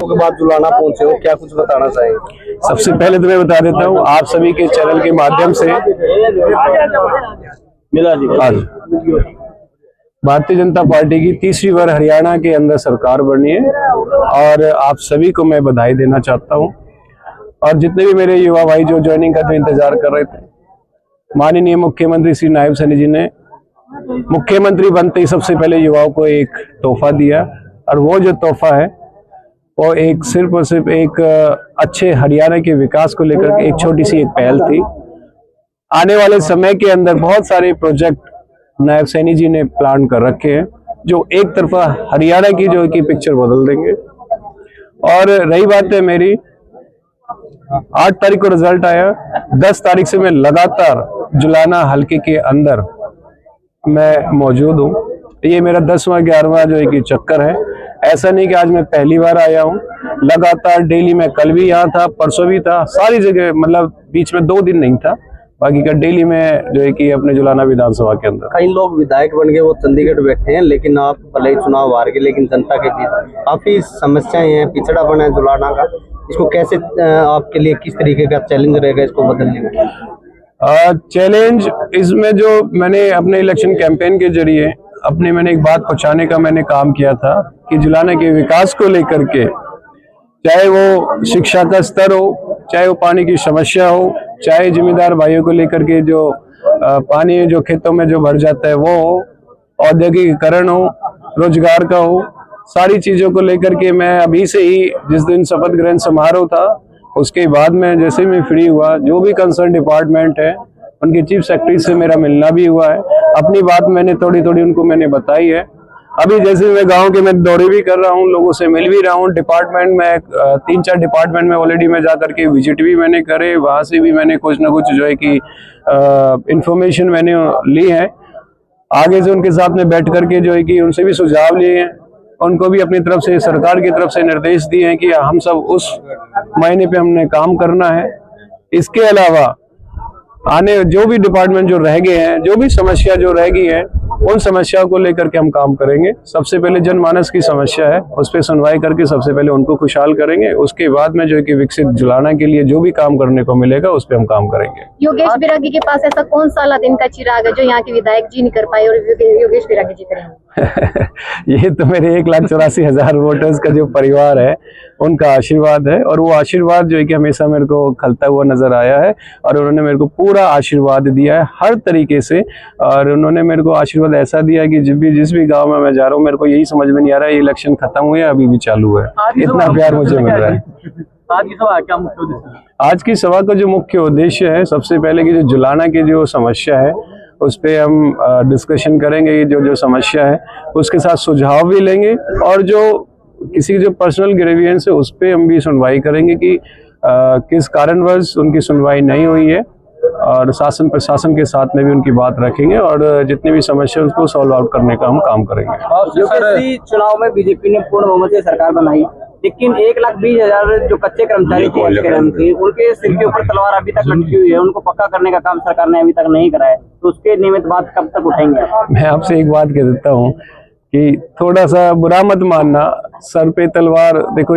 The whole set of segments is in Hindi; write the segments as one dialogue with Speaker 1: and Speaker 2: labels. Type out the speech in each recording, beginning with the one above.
Speaker 1: के बाद जुलाना पहुंचे हो, क्या कुछ बताना चाहेंगे?
Speaker 2: सबसे पहले तो मैं बता देता हूँ आप सभी के चैनल के माध्यम से आज भारतीय जनता पार्टी की तीसरी बार हरियाणा के अंदर सरकार बनी है और आप सभी को मैं बधाई देना चाहता हूँ। और जितने भी मेरे युवा भाई जो ज्वाइनिंग का इंतजार कर रहे थे, माननीय मुख्यमंत्री श्री नायब सैनी जी ने मुख्यमंत्री बनते ही सबसे पहले युवाओं को एक तोहफा दिया और वो जो तोहफा है वो एक सिर्फ और सिर्फ एक अच्छे हरियाणा के विकास को लेकर एक छोटी सी एक पहल थी। आने वाले समय के अंदर बहुत सारे प्रोजेक्ट नायब सैनी जी ने प्लान कर रखे हैं जो एक तरफा हरियाणा की जो की पिक्चर बदल देंगे। और रही बात है मेरी, 8 तारीख को रिजल्ट आया, 10 तारीख से मैं लगातार जुलाना हल्के के अंदर मैं मौजूद हूँ। ये मेरा 10वां 11वां जो एक चक्कर है। ऐसा नहीं कि आज मैं पहली बार आया हूँ, लगातार डेली मैं कल भी यहाँ था, परसों भी था, सारी जगह, मतलब बीच में 2 दिन नहीं था, बाकी का डेली में जो है कि अपने जुलाना विधानसभा के अंदर।
Speaker 1: कई लोग विधायक बन गए, वो चंडीगढ़ बैठे हैं, लेकिन आप भले ही चुनाव हार गए, लेकिन जनता के बीच काफी समस्याएं हैं, पिछड़ा बना है जुलाना का। इसको कैसे आपके लिए किस तरीके का चैलेंज रहेगा इसको बदलने में?
Speaker 2: चैलेंज इसमें जो मैंने अपने इलेक्शन कैंपेन के जरिए मैंने एक बात पहुंचाने का मैंने काम किया था कि जुलाना के विकास को लेकर के, चाहे वो शिक्षा का स्तर हो, चाहे वो पानी की समस्या हो, चाहे जिम्मेदार भाइयों को लेकर के जो पानी जो खेतों में जो भर जाता है वो हो, औद्योगिकीकरण हो, रोजगार का हो, सारी चीजों को लेकर के मैं अभी से ही, जिस दिन शपथ ग्रहण समारोह था उसके बाद में जैसे मैं फ्री हुआ, जो भी कंसर्न डिपार्टमेंट है उनके चीफ सेक्रेटरी से मेरा मिलना भी हुआ है। अपनी बात मैंने थोड़ी थोड़ी उनको मैंने बताई है। अभी जैसे मैं गांव के मैं दौरे भी कर रहा हूं, लोगों से मिल भी रहा हूं, डिपार्टमेंट में 3-4 डिपार्टमेंट में ऑलरेडी मैं जाकर के विजिट भी मैंने करे, वहां से भी मैंने कुछ ना कुछ जो है कि इंफॉर्मेशन मैंने ली है। आगे से उनके साथ में बैठ करके जो है कि उनसे भी सुझाव लिए हैं, उनको भी अपनी तरफ से, सरकार की तरफ से निर्देश दिए हैं कि हम सब उस महीने पे हमने काम करना है। इसके अलावा आने जो भी डिपार्टमेंट जो रह गए हैं, जो भी समस्या जो रह गई है, उन समस्याओं को लेकर के हम काम करेंगे। सबसे पहले जनमानस की समस्या है, उस पर सुनवाई करके सबसे पहले उनको खुशहाल करेंगे। उसके बाद में जो है कि विकसित जुलाना के लिए जो भी काम करने को मिलेगा उस पर हम काम करेंगे।
Speaker 3: योगेश बिरागी के पास ऐसा कौन सा अलादीन का चिराग है जो यहाँ के विधायक जी नहीं कर पाए और योगेश बिरागी जी करेंगे?
Speaker 2: ये तो मेरे 1,84,000 वोटर्स का जो परिवार है उनका आशीर्वाद है, और वो आशीर्वाद जो है कि हमेशा मेरे को खलता हुआ नजर आया है और उन्होंने मेरे को पूरा आशीर्वाद दिया है हर तरीके से। और उन्होंने मेरे को आशीर्वाद ऐसा दिया कि जिस भी गांव में मैं जा रहा हूँ, मेरे को यही समझ में नहीं आ रहा है ये इलेक्शन खत्म हुआ है अभी भी चालू है, इतना प्यार मुझे मिल रहा है। आज की सभा का जो मुख्य उद्देश्य है, सबसे पहले की जो जुलाना की जो समस्या है उस पर हम डिस्कशन करेंगे, जो समस्या है उसके साथ सुझाव भी लेंगे, और जो किसी की जो पर्सनल ग्रीवियंस है उस पर हम भी सुनवाई करेंगे कि किस कारणवश उनकी सुनवाई नहीं हुई है, और शासन प्रशासन के साथ में भी उनकी बात रखेंगे और जितनी भी समस्या उसको सॉल्व आउट करने का हम काम करेंगे।
Speaker 1: चुनाव में बीजेपी ने पूर्ण बहुमत से सरकार बनाई, लेकिन 1,20,000 जो कच्चे कर्मचारी थे उनके सिर के ऊपर तलवार अभी तक लटकी हुई है, उनको पक्का करने का काम सरकार ने अभी तक नहीं कराया, तो उसके नियमित बात कब तक उठाएंगे?
Speaker 2: मैं आपसे एक बात कह देता हूँ कि थोड़ा सा बुरा मत मानना, सर पे तलवार, देखो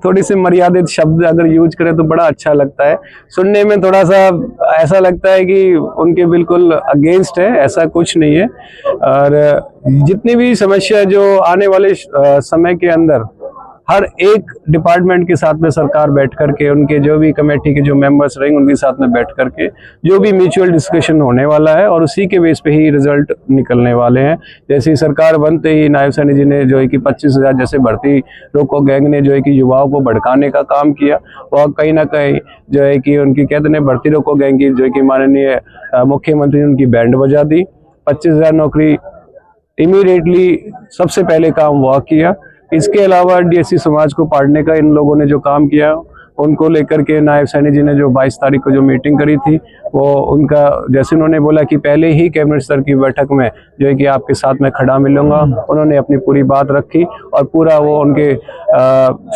Speaker 2: थोड़ी सी मर्यादित शब्द अगर यूज करें तो बड़ा अच्छा लगता है, सुनने में थोड़ा सा ऐसा लगता है कि उनके बिल्कुल अगेंस्ट है, ऐसा कुछ नहीं है। और जितनी भी समस्या जो आने वाले समय के अंदर हर एक डिपार्टमेंट के साथ में सरकार बैठ करके, उनके जो भी कमेटी के जो मेंबर्स रहेंगे उनके साथ में बैठ करके जो भी म्यूचुअल डिस्कशन होने वाला है, और उसी के बेस पे ही रिजल्ट निकलने वाले हैं। जैसे ही सरकार बनते ही नायब सैनी जी ने जो है कि 25,000 जैसे भर्ती रोको गैंग ने जो है कि युवाओं को भड़काने का काम किया, और कहीं ना कहीं जो है कि उनकी कहते हैं भर्ती रोको गैंग की जो है कि माननीय मुख्यमंत्री ने उनकी बैंड बजा दी। 25,000 नौकरी इमीडिएटली सबसे पहले काम वह किया। इसके अलावा डीएससी समाज को पाड़ने का इन लोगों ने जो काम किया उनको लेकर के नायब सैनी जी ने जो 22 तारीख को जो मीटिंग करी थी, वो उनका जैसे उन्होंने बोला कि पहले ही कैबिनेट स्तर की बैठक में जो है कि आपके साथ मैं खड़ा मिलूंगा, उन्होंने अपनी पूरी बात रखी और पूरा वो उनके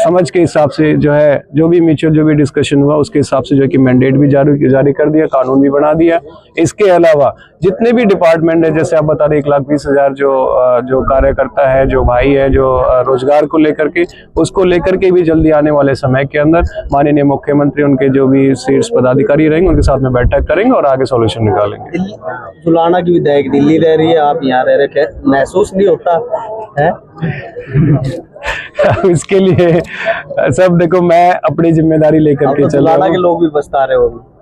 Speaker 2: समझ के हिसाब से जो है जो भी म्यूचुअल जो भी डिस्कशन हुआ उसके हिसाब से जो है कि मैंडेट भी जारी कर दिया, कानून भी बना दिया। इसके अलावा जितने भी डिपार्टमेंट है, जैसे आप बता रहे 1,20,000 जो कार्यकर्ता है, जो भाई है, जो रोजगार को लेकर के, उसको लेकर के भी जल्दी आने वाले समय के अंदर माननीय मुख्यमंत्री उनके जो भी शीर्ष पदाधिकारी रहेंगे उनके साथ में बैठक करेंगे और आगे सॉल्यूशन निकालेंगे।
Speaker 1: जुलाना की विधायक दिल्ली रह रही है, आप यहाँ रह रहे, महसूस नहीं होता है?
Speaker 2: इसके लिए सब देखो, मैं अपनी जिम्मेदारी लेकर के चल रहा
Speaker 1: जुलाना के
Speaker 2: हूँ।
Speaker 1: लोग भी बता रहे हो,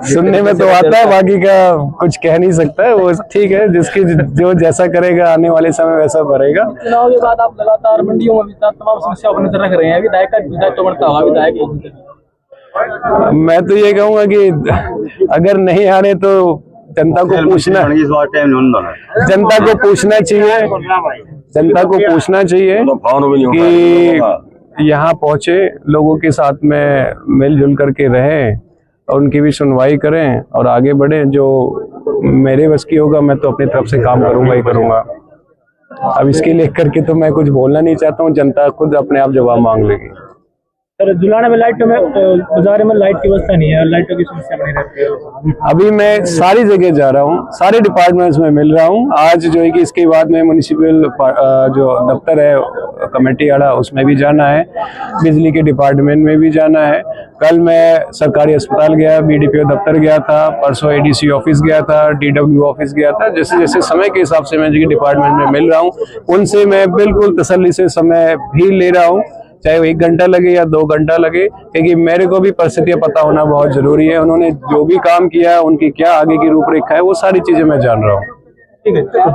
Speaker 2: सुनने में तो आता है, बाकी का कुछ कह नहीं सकता है। वो ठीक है, जिसकी जो जैसा करेगा आने वाले समय वैसा भरेगा।
Speaker 4: चुनाव के बाद आप लगातार मंडियों में तमाम समस्याओं पर नजर रख रहे हैं, विधायक का विधायक तो बनता होगा विधायक।
Speaker 2: मैं तो ये कहूंगा कि अगर नहीं आ रहे तो जनता को पूछना चाहिए, जनता को पूछना चाहिए कि यहाँ पहुंचे लोगों के साथ में मिलजुल करके रहें और उनकी भी सुनवाई करें और आगे बढ़ें। जो मेरे बस की होगा मैं तो अपनी तरफ से काम करूंगा ही करूंगा। अब इसके लिए करके तो मैं कुछ बोलना नहीं चाहता हूँ, जनता खुद अपने आप जवाब मांग लेगी।
Speaker 4: सर, जुलाना में लाइट में बाजार में लाइट की व्यवस्था नहीं है, लाइटों की समस्या बनी रहती है।
Speaker 2: अभी मैं सारी जगह जा रहा हूँ, सारे डिपार्टमेंट्स में मिल रहा हूँ। आज जो है कि इसके बाद में म्युनिसिपल जो दफ्तर है कमेटी वाला उसमें भी जाना है, बिजली के डिपार्टमेंट में भी जाना है। कल मैं सरकारी अस्पताल गया, BDPO दफ्तर गया था, परसों ADC ऑफिस गया था, DW ऑफिस गया था। जैसे जैसे समय के हिसाब से मैं जो डिपार्टमेंट में मिल रहा हूँ उनसे मैं बिल्कुल तसल्ली से समय भी ले रहा हूँ, चाहे वो 1 घंटा लगे या 2 घंटा लगे, क्योंकि मेरे को भी परिस्थितियां पता होना बहुत जरूरी है। उन्होंने जो भी काम किया, उनकी क्या आगे की रूपरेखा है, वो सारी चीजें मैं जान रहा हूँ।
Speaker 4: ठीक है।